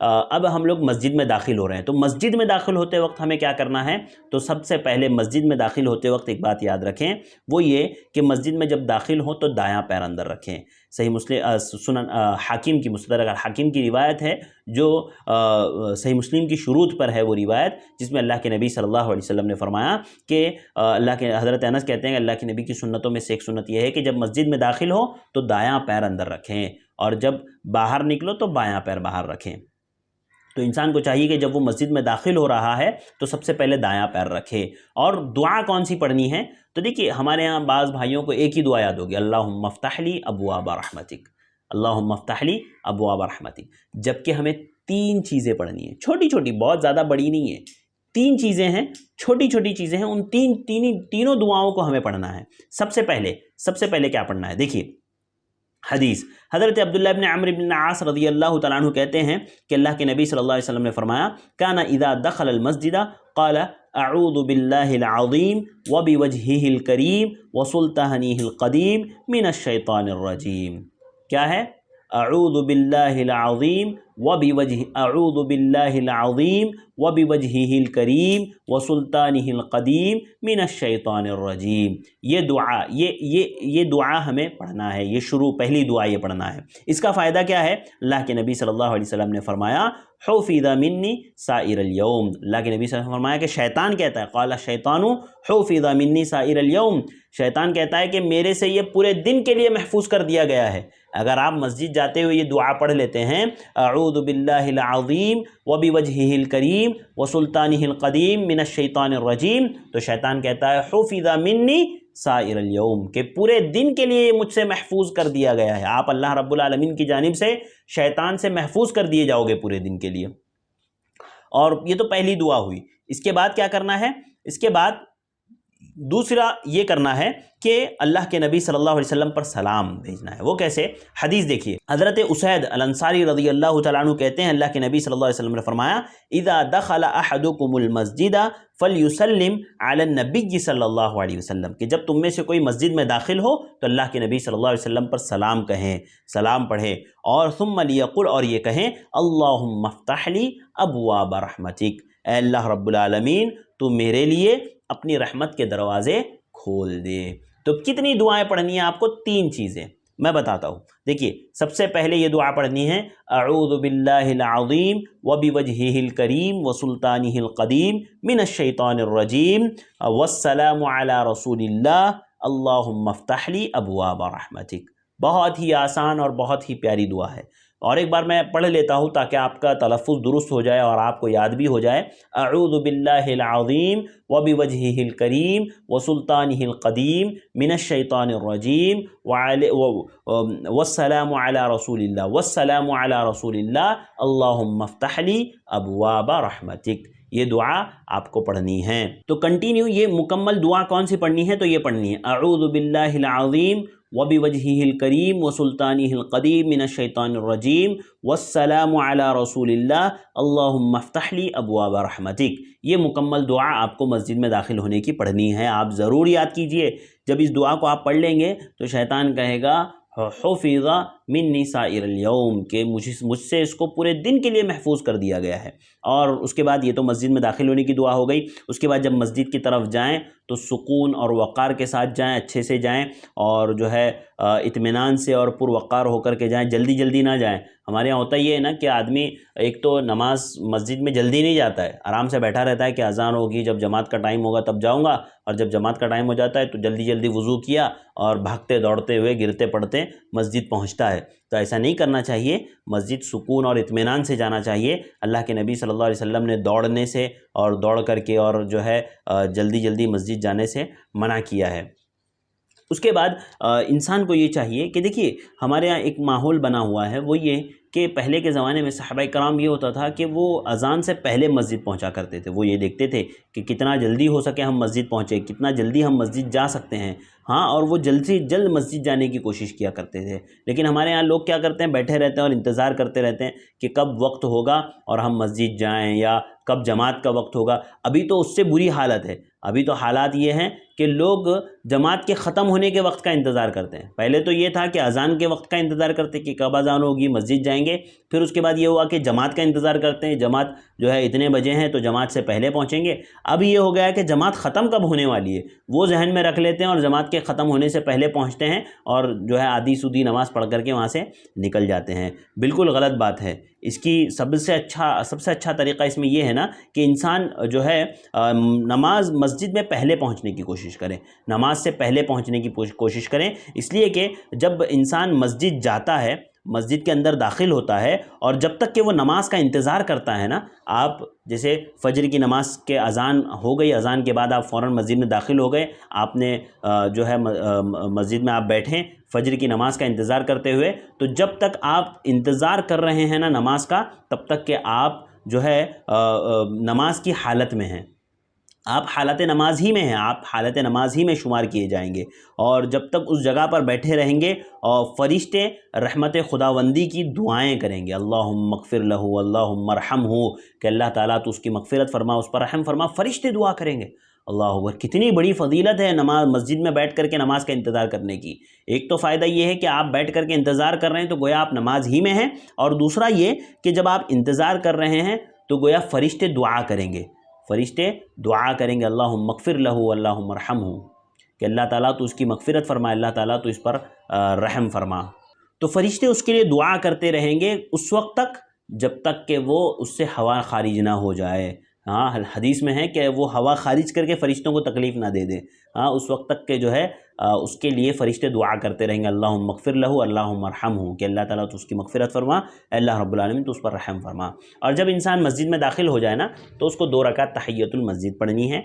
اب ہم لوگ مسجد میں داخل ہو رہے ہیں، تو مسجد میں داخل ہوتے وقت ہمیں کیا کرنا ہے؟ تو سب سے پہلے مسجد میں داخل ہوتے وقت ایک بات یاد رکھیں، وہ یہ کہ مسجد میں جب داخل ہوں تو دایاں پیر اندر رکھیں۔ صحیح مسلم سنن حاکم کی مستدرک حاکم کی روایت ہے، جو صحیح مسلم کی شروط پر ہے وہ روایت، جس میں اللہ کے نبی صلی اللہ علیہ وسلم نے فرمایا کہ اللہ کے حضرت انس کہتے ہیں کہ اللہ کے نبی کی سنتوں میں سے ایک سنت یہ ہے کہ جب مسجد میں داخل ہو تو دایاں پیر اندر رکھیں، اور جب باہر نکلو تو بایاں پیر باہر رکھیں۔ تو انسان کو چاہیے کہ جب وہ مسجد میں داخل ہو رہا ہے تو سب سے پہلے دایاں پیر رکھے۔ اور دعا کون سی پڑھنی ہے؟ تو دیکھیے ہمارے ہاں بعض بھائیوں کو ایک ہی دعا یاد ہوگی، اللہم افتح لی ابواب رحمتک، اللہم افتح لی ابواب رحمتک، جبکہ ہمیں 3 چیزیں پڑھنی ہیں، چھوٹی چھوٹی، بہت زیادہ بڑی نہیں ہے، 3 چیزیں ہیں، چھوٹی چھوٹی چیزیں ہیں، ان تینوں دعاؤں کو ہمیں پڑھنا ہے۔ سب سے پہلے کیا پڑھنا ہے؟ دیکھیے حدیث حضرت عبداللہ بن عمرو بن العاص رضی اللہ تعالیٰ عنہ کہتے ہیں کہ اللہ کے نبی صلی اللہ علیہ وسلم نے فرمایا، کان اذا دخل المسجد قال اعوذ باللہ العظیم وبوجہہ الکریم وسلطانہ القدیم من الشیطان الرجیم۔ کیا ہے؟ اعوذ باللہ العظیم وبوجہہ الکریم وسلطانہ القدیم من الشیطان الرجیم۔ یہ دعا ہمیں پڑھنا ہے، یہ پہلی دعا یہ پڑھنا ہے۔ اس کا فائدہ کیا ہے؟ اللہ کے نبی صلی اللہ علیہ وسلم نے فرمایا، حفظ منی سائر الیوم، اللہ کے نبی صلی اللہ علیہ وسلم نے فرمایا کہ شیطان کہتا ہے، قال الشیطان حفظ منی سائر الیوم، شیطان کہتا ہے کہ میرے سے یہ پورے دن کے لیے محفوظ کر دیا گیا ہے۔ اگر آپ مسجد جاتے ہوئے یہ دعا پڑھ لیتے ہیں، اعوذ باللہ العظیم وبوجہہ الکریم وسلطانہ القدیم من الشیطان الرجیم، تو شیطان کہتا ہے حفظ منی سائر الیوم، کہ پورے دن کے لیے مجھ سے محفوظ کر دیا گیا ہے۔ آپ اللہ رب العالمین کی جانب سے شیطان سے محفوظ کر دیے جاؤ گے پورے دن کے لیے۔ اور یہ تو پہلی دعا ہوئی۔ اس کے بعد کیا کرنا ہے؟ اس کے بعد دوسرا یہ کرنا ہے کہ اللہ کے نبی صلی اللہ علیہ وسلم پر سلام بھیجنا ہے۔ وہ کیسے؟ حدیث دیکھیے، حضرت اسید الانصاری رضی اللہ تعالیٰ عنہ کہتے ہیں اللہ کے نبی صلی اللہ علیہ وسلم نے فرمایا، اذا دخل احدکم المسجد فلیسلم علی النبی صلی اللہ علیہ وسلم، کہ جب تم میں سے کوئی مسجد میں داخل ہو تو اللہ کے نبی صلی اللہ علیہ وسلم پر سلام کہیں، سلام پڑھے، اور ثم لیقل، اور یہ کہیں، اللہم افتح لی ابواب رحمتک، اے اللہ رب العالمین تو میرے لیے اپنی رحمت کے دروازے کھول دے۔ تو کتنی دعائیں پڑھنی ہیں آپ کو؟ 3 چیزیں میں بتاتا ہوں۔ دیکھیے سب سے پہلے یہ دعا پڑھنی ہے، اعوذ باللہ العظیم وبوجہہ الکریم وسلطانہ القدیم من الشیطان الرجیم والسلام علی رسول اللہ اللہم افتح لی ابواب رحمتک۔ بہت ہی آسان اور بہت ہی پیاری دعا ہے، اور ایک بار میں پڑھ لیتا ہوں تاکہ آپ کا تلفظ درست ہو جائے اور آپ کو یاد بھی ہو جائے۔ اعوذ باللہ العظیم وبوجہہ الکریم وسلطانہ القدیم من الشیطان الرجیم والسلام علی رسول اللہ اللہم افتح لی ابواب رحمتک۔ یہ دعا آپ کو پڑھنی ہے۔ تو کنٹینیو یہ مکمل دعا کون سی پڑھنی ہے؟ تو یہ پڑھنی ہے، اعوذ باللہ العظیم وبوجہہ الکریم وسلطانہ القدیم من الشیطان الرجیم والسلام علی رسول اللہ اللہم افتح لی ابواب رحمتک۔ یہ مکمل دعا آپ کو مسجد میں داخل ہونے کی پڑھنی ہے، آپ ضرور یاد کیجئے۔ جب اس دعا کو آپ پڑھ لیں گے تو شیطان کہے گا حفظ منی سائر الیوم، کہ مجھ سے اس کو پورے دن کے لیے محفوظ کر دیا گیا ہے۔ اور اس کے بعد یہ تو مسجد میں داخل ہونے کی دعا ہو گئی۔ اس کے بعد جب مسجد کی طرف جائیں تو سکون اور وقار کے ساتھ جائیں، اچھے سے جائیں، اور جو ہے اطمینان سے اور پروقار ہو کر کے جائیں، جلدی جلدی نہ جائیں۔ ہمارے یہاں ہوتا یہ ہے نا کہ آدمی ایک تو نماز مسجد میں جلدی نہیں جاتا ہے، آرام سے بیٹھا رہتا ہے کہ اذان ہوگی، جب جماعت کا ٹائم ہوگا تب جاؤں گا، اور جب جماعت کا ٹائم ہو جاتا ہے تو جلدی جلدی وضو کیا اور بھاگتے دوڑتے ہوئے گرتے پڑتے مسجد پہنچتا ہے۔ تو ایسا نہیں کرنا چاہیے، مسجد سکون اور اطمینان سے جانا چاہیے۔ اللہ کے نبی صلی اللہ علیہ وسلم نے دوڑنے سے اور دوڑ کر کے اور جو ہے جلدی جلدی مسجد جانے سے منع کیا ہے۔ اس کے بعد انسان کو یہ چاہیے کہ دیکھیے ہمارے یہاں ایک ماحول بنا ہوا ہے، وہ یہ کہ پہلے کے زمانے میں صحابہ کرام یہ ہوتا تھا کہ وہ اذان سے پہلے مسجد پہنچا کرتے تھے۔ وہ یہ دیکھتے تھے کہ کتنا جلدی ہو سکے ہم مسجد پہنچے، کتنا جلدی ہم مسجد جا سکتے ہیں، ہاں، اور وہ جلد سے جلد مسجد جانے کی کوشش کیا کرتے تھے۔ لیکن ہمارے یہاں لوگ کیا کرتے ہیں، بیٹھے رہتے ہیں اور انتظار کرتے رہتے ہیں کہ کب وقت ہوگا اور ہم مسجد جائیں، یا کب جماعت کا وقت ہوگا. ابھی تو اس سے بری حالت ہے. ابھی تو حالات یہ ہیں کہ لوگ جماعت کے ختم ہونے کے وقت کا انتظار کرتے ہیں. پہلے تو یہ تھا کہ اذان کے وقت کا انتظار کرتے کہ کب اذان ہوگی, مسجد جائیں گے. پھر اس کے بعد یہ ہوا کہ جماعت کا انتظار کرتے ہیں, جماعت جو ہے اتنے بجے ہیں تو جماعت سے پہلے پہنچیں گے. اب یہ ہو گیا کہ جماعت ختم کب ہونے والی ہے وہ ذہن میں رکھ لیتے ہیں اور جماعت کے ختم ہونے سے پہلے پہنچتے ہیں اور جو ہے آدھی سودھی نماز پڑھ کر کے وہاں سے نکل جاتے ہیں. بالکل غلط بات ہے. اس کی سب سے اچھا طریقہ اس میں یہ ہے نا کہ انسان جو ہے نماز مسجد میں پہلے پہنچنے کی کوشش کریں, نماز سے پہلے پہنچنے کی کوشش کریں. اس لیے کہ جب انسان مسجد جاتا ہے, مسجد کے اندر داخل ہوتا ہے, اور جب تک کہ وہ نماز کا انتظار کرتا ہے نا, آپ جیسے فجر کی نماز کے اذان ہو گئی, اذان کے بعد آپ فوراً مسجد میں داخل ہو گئے, آپ نے جو ہے مسجد میں آپ بیٹھیں فجر کی نماز کا انتظار کرتے ہوئے, تو جب تک آپ انتظار کر رہے ہیں نا نماز کا, تب تک کہ آپ جو ہے نماز کی حالت میں ہیں, آپ حالت نماز ہی میں ہیں, آپ حالت نماز ہی میں شمار کیے جائیں گے. اور جب تک اس جگہ پر بیٹھے رہیں گے اور فرشتے رحمت خداوندی کی دعائیں کریں گے, اللہم اغفر لہ اللہم ارحمہ, کہ اللہ تعالیٰ تو اس کی مغفرت فرما, اس پر رحم فرما. فرشتے دعا کریں گے. اللہ اکبر, کتنی بڑی فضیلت ہے نماز مسجد میں بیٹھ کر کے نماز کا انتظار کرنے کی. ایک تو فائدہ یہ ہے کہ آپ بیٹھ کر کے انتظار کر رہے ہیں تو گویا آپ نماز ہی میں ہیں, اور دوسرا یہ کہ جب آپ انتظار کر رہے ہیں تو گویا فرشتے دعا کریں گے, فرشتے دعا کریں گے اللہم اغفر لہ اللہم ارحمہ, کہ اللہ تعالیٰ تو اس کی مغفرت فرما, اللہ تعالیٰ تو اس پر رحم فرما. تو فرشتے اس کے لیے دعا کرتے رہیں گے اس وقت تک جب تک کہ وہ اس سے ہوا خارج نہ ہو جائے. ہاں, حدیث میں ہے کہ وہ ہوا خارج کر کے فرشتوں کو تکلیف نہ دے دیں. ہاں, اس وقت تک کہ جو ہے اس کے لیے فرشتے دعا کرتے رہیں گے اللہم اغفر لہ اللہم ارحمہ, کہ اللہ تعالیٰ تو اس کی مغفرت فرما, اللہ رب العالمین تو اس پر رحم فرما. اور جب انسان مسجد میں داخل ہو جائے نا تو اس کو 2 رکعت تحیۃ المسجد پڑھنی ہے.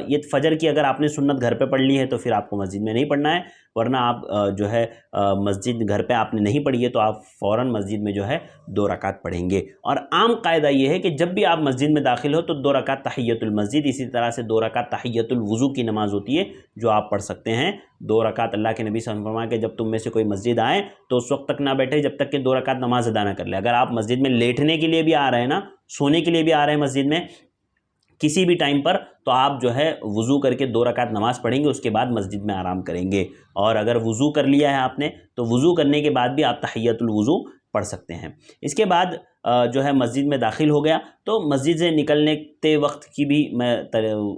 یہ فجر کی اگر آپ نے سنت گھر پہ پڑھ لی ہے تو پھر آپ کو مسجد میں نہیں پڑھنا ہے, ورنہ آپ جو ہے مسجد گھر پہ آپ نے نہیں پڑھی ہے تو آپ فوراً مسجد میں جو ہے 2 رکعت پڑھیں گے. اور عام قاعدہ یہ ہے کہ جب بھی آپ مسجد میں داخل ہو تو 2 رکعت تحیۃ المسجد, اسی طرح سے 2 رکعت تحیۃ الوضو کی نماز ہوتی ہے جو آپ پڑھ سکتے ہیں. 2 رکعت اللہ کے نبی صلی اللہ علیہ وسلم فرمایا کہ جب تم میں سے کوئی مسجد آئے تو اس وقت تک نہ بیٹھے جب تک کہ 2 رکعت نماز ادا نہ کر لے. اگر آپ مسجد میں لیٹنے کے لیے بھی آ رہے ہیں نا, سونے کے لیے بھی آ رہے ہیں مسجد میں کسی بھی ٹائم پر, تو آپ جو ہے وضو کر کے 2 رکعت نماز پڑھیں گے, اس کے بعد مسجد میں آرام کریں گے. اور اگر وضو کر لیا ہے آپ نے تو وضو کرنے کے بعد بھی آپ تحیۃ الوضو پڑھ سکتے ہیں. اس کے بعد جو ہے مسجد میں داخل ہو گیا تو مسجد سے نکلنے وقت کی بھی میں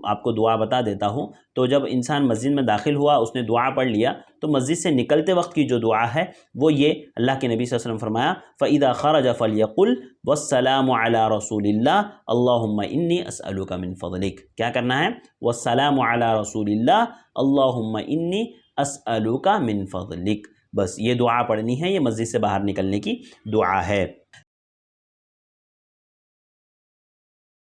آپ کو دعا بتا دیتا ہوں. تو جب انسان مسجد میں داخل ہوا, اس نے دعا پڑھ لیا, تو مسجد سے نکلتے وقت کی جو دعا ہے وہ یہ, اللہ کے نبی صلی اللہ علیہ وسلم فرمایا فَإِذَا خَرَجَ فَلْيَقُلْ وَالسَّلَامُ عَلَىٰ رَسُولِ اللَّهِ اللَّهُمَّ إِنِّي أَسْأَلُكَ مِن فَضْلِكَ. کیا کرنا ہے؟ وَالسَّلَامُ عَلَىٰ رَسُولِ اللَّهِ اللَّهُمَّ إِنِّي أَسْأَلُكَ مِن فَضْلِكَ. بس یہ دعا پڑھنی ہے, یہ مسجد سے باہر نکلنے کی دعا ہے.